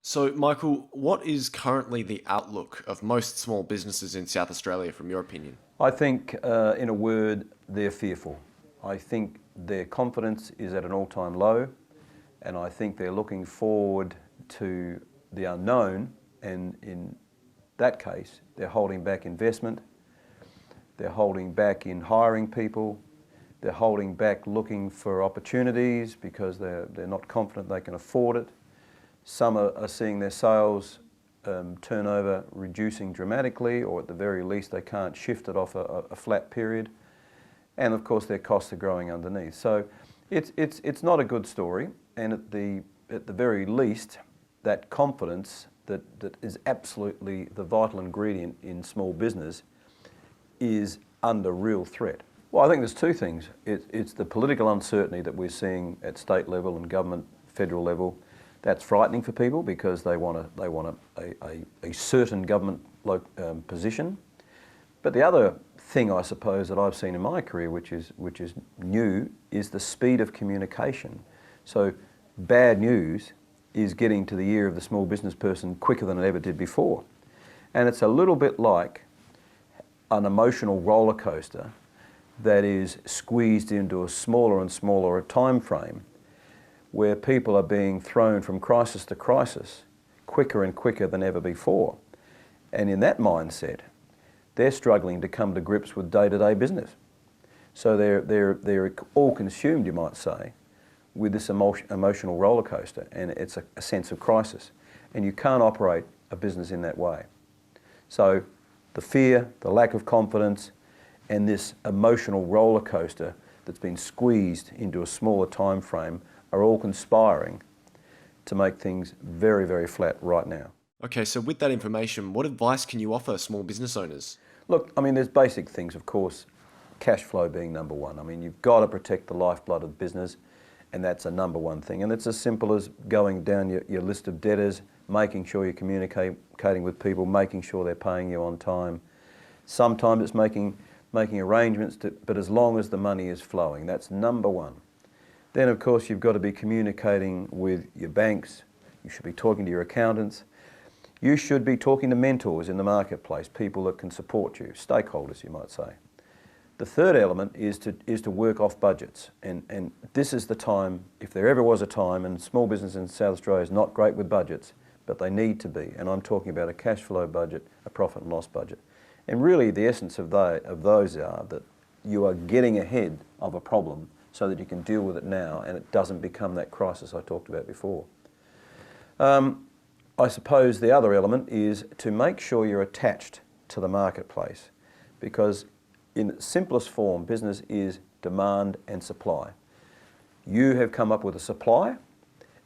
So, Michael, what is currently the outlook of most small businesses in South Australia, from your opinion? I think, in a word, they're fearful. I think their confidence is at an all-time low, and I think they're looking forward to the unknown, and in that case, they're holding back investment, they're holding back in hiring people, they're holding back looking for opportunities because they're not confident they can afford it. Some are seeing their sales turnover reducing dramatically, or at the very least they can't shift it off a flat period. And of course their costs are growing underneath. So it's not a good story, and at the very least that confidence that is absolutely the vital ingredient in small business is under real threat. Well, I think there's two things. It's the political uncertainty that we're seeing at state level and government, federal level. That's frightening for people because they want a certain government position. But the other thing, I suppose, that I've seen in my career, which is new, is the speed of communication. So bad news is getting to the ear of the small business person quicker than it ever did before. And it's a little bit like an emotional roller coaster that is squeezed into a smaller and smaller time frame, where people are being thrown from crisis to crisis quicker and quicker than ever before. And in that mindset, they're struggling to come to grips with day-to-day business. So they're all consumed, you might say, with this emotional roller coaster, and it's a sense of crisis. And you can't operate a business in that way. So the fear, the lack of confidence, and this emotional roller coaster that's been squeezed into a smaller time frame are all conspiring to make things very, very flat right now. Okay, so with that information, what advice can you offer small business owners? Look, I mean, there's basic things, of course, cash flow being number one. I mean, you've got to protect the lifeblood of business, and that's a number one thing. And it's as simple as going down your list of debtors, making sure you're communicating with people, making sure they're paying you on time. Sometimes it's making arrangements, but as long as the money is flowing, that's number one. Then, of course, you've got to be communicating with your banks. You should be talking to your accountants. You should be talking to mentors in the marketplace, people that can support you, stakeholders, you might say. The third element is to work off budgets. And this is the time, if there ever was a time, and small business in South Australia is not great with budgets, but they need to be. And I'm talking about a cash flow budget, a profit and loss budget. And really the essence of those are that you are getting ahead of a problem so that you can deal with it now and it doesn't become that crisis I talked about before. I suppose the other element is to make sure you're attached to the marketplace, because in its simplest form, business is demand and supply. You have come up with a supply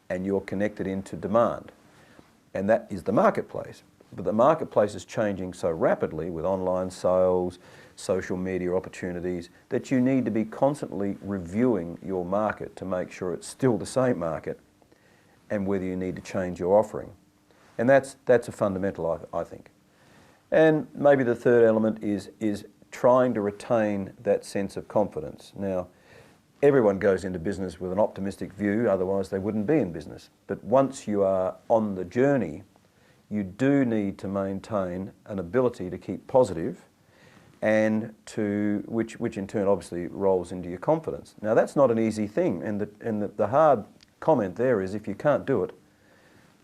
and you're connected into demand, and that is the marketplace. But the marketplace is changing so rapidly with online sales, social media opportunities, that you need to be constantly reviewing your market to make sure it's still the same market and whether you need to change your offering. And that's a fundamental, I think. And maybe the third element is trying to retain that sense of confidence. Now, everyone goes into business with an optimistic view, otherwise they wouldn't be in business. But once you are on the journey, you do need to maintain an ability to keep positive, and which in turn obviously rolls into your confidence. Now that's not an easy thing, and the hard comment there is if you can't do it,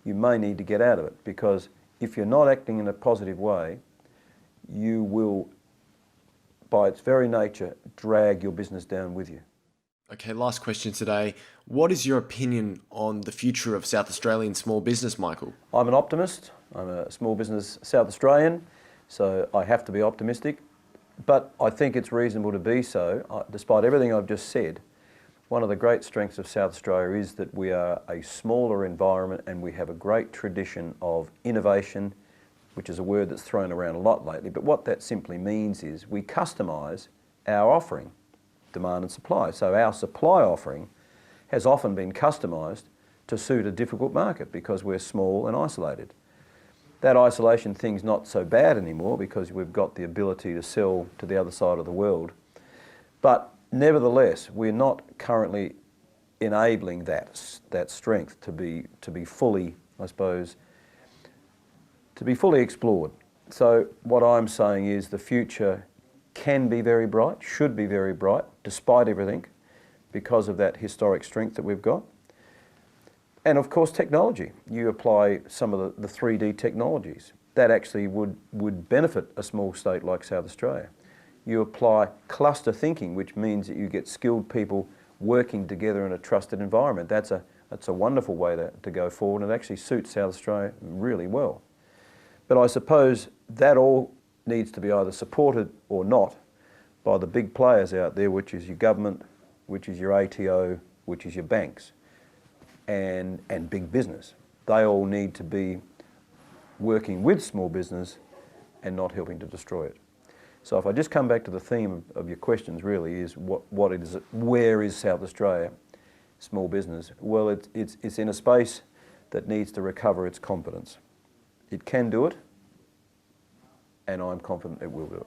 you may need to get out of it, because if you're not acting in a positive way, you will, by its very nature, drag your business down with you. Okay, last question today. What is your opinion on the future of South Australian small business, Michael? I'm an optimist. I'm a small business South Australian, so I have to be optimistic. But I think it's reasonable to be so. Despite everything I've just said, one of the great strengths of South Australia is that we are a smaller environment and we have a great tradition of innovation, which is a word that's thrown around a lot lately. But what that simply means is we customise our offering, demand and supply. So our supply offering has often been customised to suit a difficult market because we're small and isolated. That isolation thing's not so bad anymore because we've got the ability to sell to the other side of the world. But nevertheless, we're not currently enabling that strength to be fully I suppose, to be fully explored. So what I'm saying is the future can be very bright, should be very bright, despite everything, because of that historic strength that we've got. And of course technology. You apply some of the 3D technologies. That actually would benefit a small state like South Australia. You apply cluster thinking, which means that you get skilled people working together in a trusted environment. That's a wonderful way to go forward, and it actually suits South Australia really well. But I suppose that all needs to be either supported or not by the big players out there, which is your government, which is your ATO, which is your banks, and big business. They all need to be working with small business and not helping to destroy it. So if I just come back to the theme of your questions really is where is South Australia small business? Well, it's in a space that needs to recover its confidence. It can do it, and I'm confident it will do it.